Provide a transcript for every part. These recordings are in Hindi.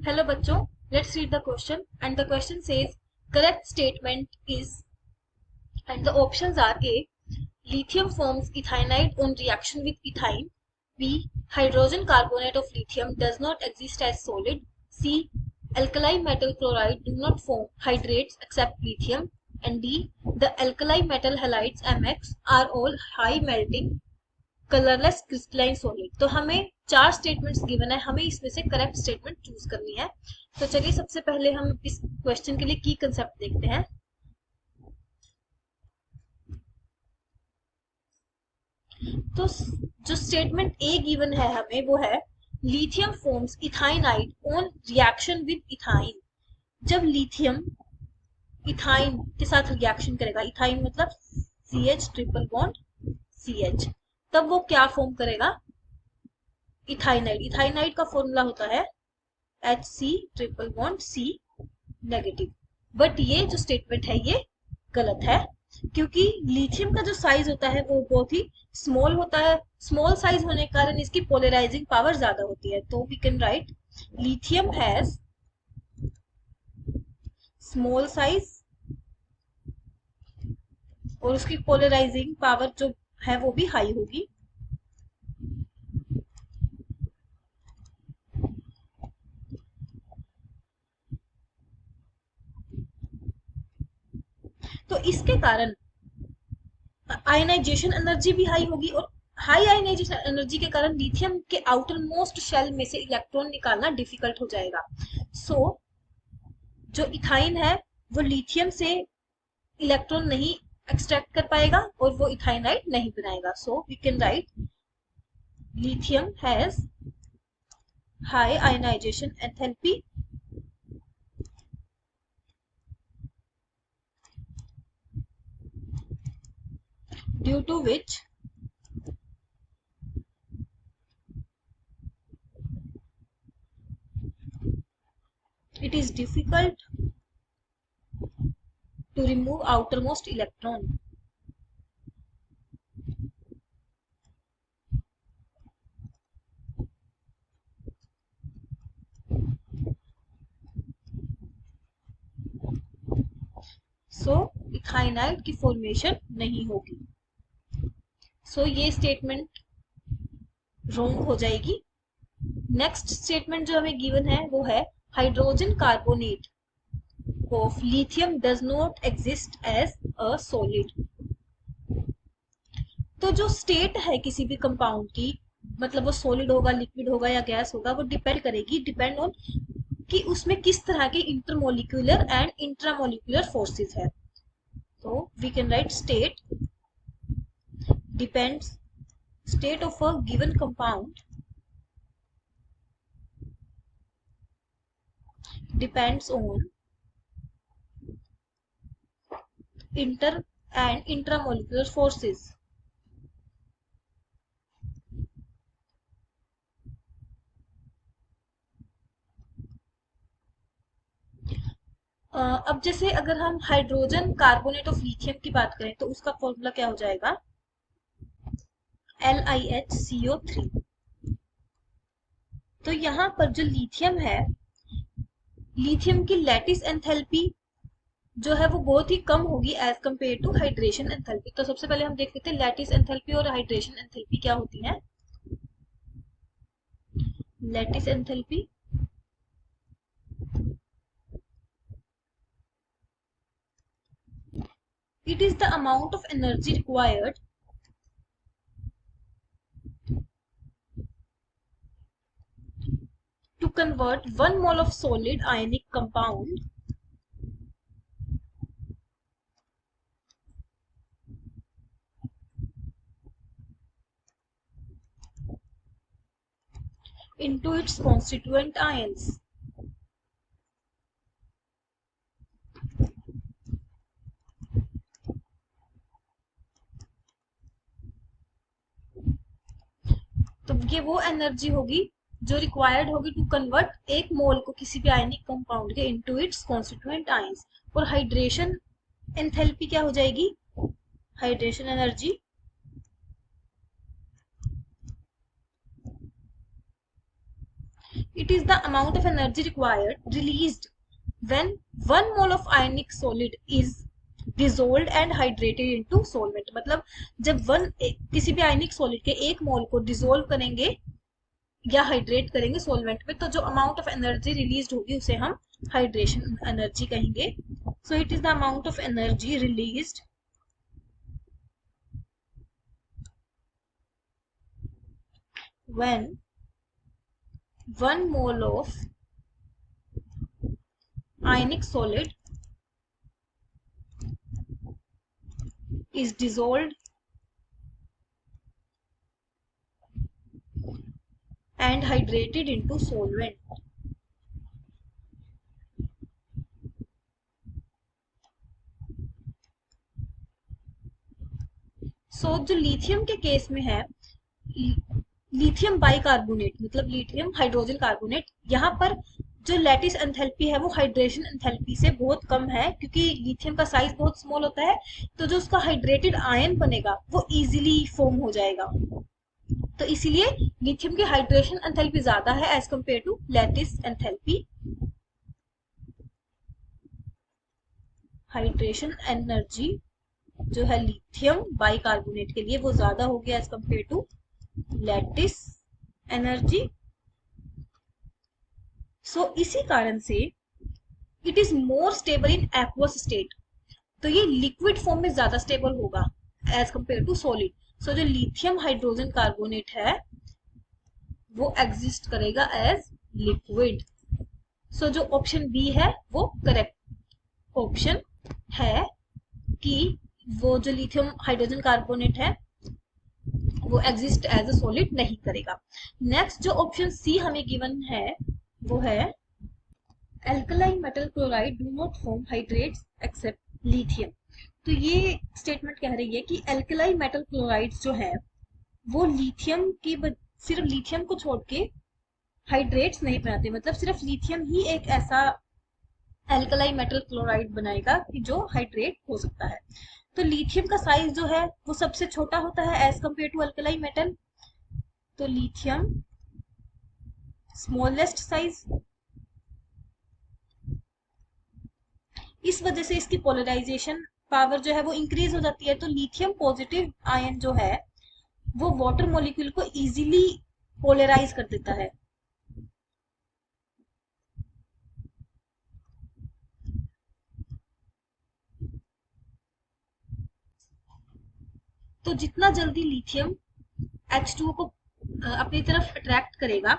Hello बच्चों, let's read the question and the question says correct statement is and the options are A. Lithium forms ethynite on reaction with ethyne. B. Hydrogen carbonate of lithium does not exist as solid. C. Alkali metal chloride do not form hydrates except lithium. And D. The alkali metal halides MX are all high melting colourless crystalline solid. तो हमें चार स्टेटमेंट्स गिवन है, हमें इसमें से करेक्ट स्टेटमेंट चूज करनी है। तो चलिए सबसे पहले हम इस क्वेश्चन के लिए की कंसेप्ट देखते हैं। तो जो स्टेटमेंट ए गिवन है हमें वो है lithium forms ethynide on reaction with ethyne. जब लिथियम इथाइन के साथ रिएक्शन करेगा, इथाइन मतलब CH ट्रिपल बॉन्ड CH, तब वो क्या फॉर्म करेगा? इथाइनाइड। इथाइनाइड का फॉर्मूला होता है HC triple bond C negative. But ये जो स्टेटमेंट है ये गलत है, क्योंकि लिथियम का जो साइज होता है वो बहुत ही स्मॉल होता है। स्मॉल साइज होने के कारण इसकी पोलराइजिंग पावर ज्यादा होती है। तो we can write lithium has small size और उसकी पोलराइजिंग पावर जो है वो भी हाई होगी। तो इसके कारण आयनाइजेशन एनर्जी भी हाई होगी और हाई आयनाइजेशन एनर्जी के कारण लिथियम के आउटर मोस्ट शेल में से इलेक्ट्रॉन निकालना डिफिकल्ट हो जाएगा। सो जो इथाइन है वो लिथियम से इलेक्ट्रॉन नहीं एक्सट्रैक्ट कर पाएगा और वो इथाइनाइड नहीं बनाएगा। So we can write lithium has high ionisation enthalpy due to which it is difficult to remove outermost electron. सो इथाइनाइड की फॉर्मेशन नहीं होगी। सो ये स्टेटमेंट रॉन्ग हो जाएगी। नेक्स्ट स्टेटमेंट जो हमें गिवन है वो है hydrogen carbonate of lithium does not exist as a solid. तो जो स्टेट है किसी भी कंपाउंड की, मतलब वो सॉलिड होगा, लिक्विड होगा या गैस होगा, वो डिपेंड ऑन कि उसमें किस तरह के इंटरमोलिक्यूलर एंड इंट्रामोलिक्यूलर फोर्सेस है। तो we can write state depends state of a given compound depends on inter and intramolecular forces. अब जैसे अगर हम हाइड्रोजन कार्बोनेट ऑफ लिथियम की बात करें तो उसका फॉर्मूला क्या हो जाएगा? LiHCO3। तो यहाँ पर जो लिथियम है, लिथियम की लैटिस एंथैल्पी जो है वो बहुत ही कम होगी as compare to hydration enthalpy. तो सबसे पहले हम देख लेते हैं लैटिस एंथैल्पी और हाइड्रेशन एंथैल्पी क्या होती है। Lattice enthalpy it is the amount of energy required to convert 1 mole of solid ionic compound into its constituent ions. तो ये वो एनर्जी होगी जो रिक्वायर्ड होगी टू कन्वर्ट एक मोल को किसी भी आयनिक कंपाउंड के इनटू इट्स कॉन्स्टिट्यूएंट आयंस। और हाइड्रेशन एंथैल्पी क्या हो जाएगी? Hydration energy It is the amount of energy required released when 1 mole of ionic solid is dissolved and hydrated into solvent. मतलब जब किसी भी आयनिक सॉलिड के 1 मोल को डिसोल्व करेंगे या हाइड्रेट करेंगे सॉल्वेंट में, तो जो अमाउंट ऑफ एनर्जी रिलीज होगी उसे हम हाइड्रेशन एनर्जी कहेंगे. So it is the amount of energy released when 1 mole of ionic solid is dissolved and hydrated into solvent. So जो लिथियम के केस में है, लिथियम बाइकार्बोनेट मतलब लिथियम हाइड्रोजन कार्बोनेट, यहाँ पर जो लैटिस एंथैल्पी है वो हाइड्रेशन एंथैल्पी से बहुत कम है, क्योंकि लिथियम का साइज बहुत स्मॉल होता है, तो जो उसका हाइड्रेटेड आयन बनेगा वो इजीली फॉर्म हो जाएगा. तो इसीलिए लिथियम की हाइड्रेशन एंथैल्पी ज्यादा है as compare to lattice enthalpy. Hydration energy जो है लिथियम बाइकार्बोनेट के लिए वो ज्यादा होगी as compare to lattice energy. So इसी कारण से it is more stable in aqueous state, तो ये लिक्विड फॉर्म में ज्यादा स्टेबल होगा as compare to solid. So जो लिथियम हाइड्रोजन कार्बोनेट है वो एग्जिस्ट करेगा एज लिक्विड. सो जो ऑप्शन बी है वो करेक्ट ऑप्शन है कि वो जो लिथियम हाइड्रोजन कार्बोनेट है वो एग्जिस्ट एज अ सॉलिड नहीं करेगा. नेक्स्ट जो ऑप्शन सी हमें गिवन है वो है alkaline metal chloride do not form hydrates except lithium. तो ये स्टेटमेंट कह रही है कि एल्कलाइन मेटल क्लोराइड्स जो है वो लिथियम की सिर्फ लिथियम को छोड़ के हाइड्रेट्स नहीं बनाते, मतलब सिर्फ लिथियम ही एक ऐसा एल्कलाइन मेटल क्लोराइड बनाएगा कि जो हाइड्रेट हो सकता है. तो लिथियम का साइज जो है वो सबसे छोटा होता है as compare to alkaline metal. तो लिथियम स्मॉलेस्ट साइज, इस वजह से इसकी पोलराइजेशन पावर जो है वो इंक्रीज हो जाती है. तो लिथियम पॉजिटिव आयन जो है वो वाटर मॉलिक्यूल को इजीली पोलराइज कर देता है. तो जितना जल्दी लिथियम H2O को अपनी तरफ अट्रैक्ट करेगा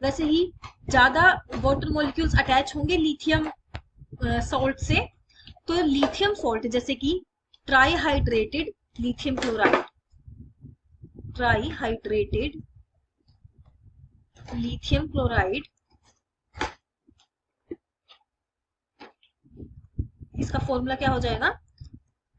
वैसे ही ज्यादा वाटर मॉलिक्यूल्स अटैच होंगे लिथियम सॉल्ट से. तो लिथियम सॉल्ट जैसे कि ट्राईहाइड्रेटेड लिथियम क्लोराइड, ट्राईहाइड्रेटेड लिथियम क्लोराइड, इसका फॉर्मूला क्या हो जाएगा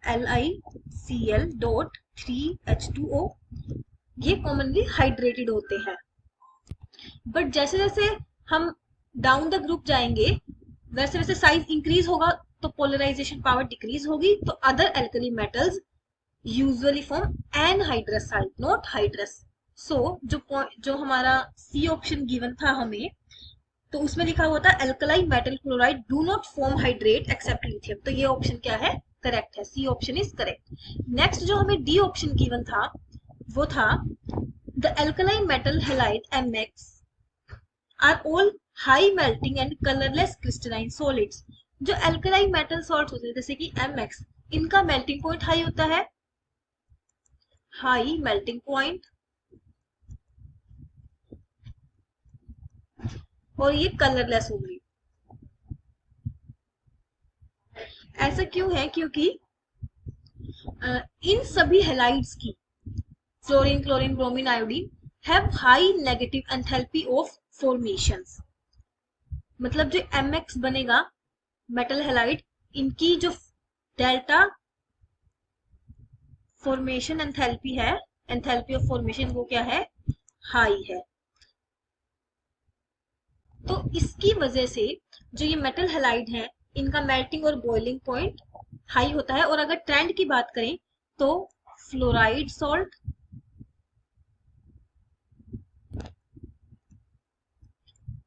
LiCl.3H2O. ये कॉमनली हाइड्रेटेड होते हैं, बट जैसे जैसे हम डाउन द ग्रुप जाएंगे वैसे वैसे साइज इंक्रीज होगा तो पोलराइजेशन पावर डिक्रीज होगी. तो other alkali metals usually form anhydrous side not hydrous. So जो हमारा सी ऑप्शन गिवन था हमें, तो उसमें लिखा हुआ था alkaline metal chloride do not form hydrate except lithium. तो ये ऑप्शन क्या है करेक्ट है, C option is correct. Next जो हमें डी ऑप्शन गिवन था वो था the alkaline metal halide MX are all high melting and colourless crystalline solids. जो एल्कलाइन मेटल सॉल्ट्स होते हैं जैसे कि MX, इनका मेल्टिंग पॉइंट हाई होता है, हाई मेल्टिंग पॉइंट, और ये कलरलेस होंगी. ऐसा क्यों है, क्योंकि इन सभी हेलाइड्स की fluorine, chlorine, bromine, iodine have high negative enthalpy of formations. मतलब जो MX बनेगा मेटल हेलाइड, इनकी जो डेल्टा फॉर्मेशन एंथैल्पी है, एंथैल्पी ऑफ फॉर्मेशन वो क्या है हाई है. तो इसकी वजह से जो ये मेटल हेलाइड है इनका मेल्टिंग और बॉइलिंग पॉइंट हाई होता है. और अगर ट्रेंड की बात करें तो फ्लोराइड सॉल्ट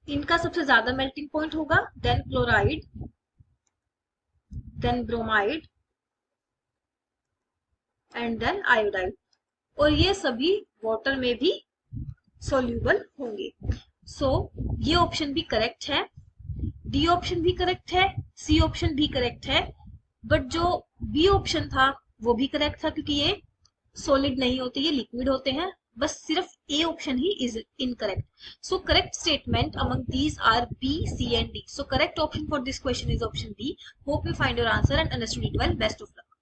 इनका सबसे ज्यादा मेल्टिंग पॉइंट होगा, then chloride, then bromide and then iodide, और ये सभी वाटर में भी सोल्यूबल होंगे। सो ये ऑप्शन भी करेक्ट है, डी ऑप्शन भी करेक्ट है, सी ऑप्शन भी करेक्ट है, बट जो बी ऑप्शन था वो भी करेक्ट था, क्योंकि ये सॉलिड नहीं होते, ये लिक्विड होते हैं। बस सिर्फ ए ऑप्शन ही is incorrect. So correct statement among these are B, C and D. So correct option for this question is option B. Hope you find your answer and understood it well. Best of luck.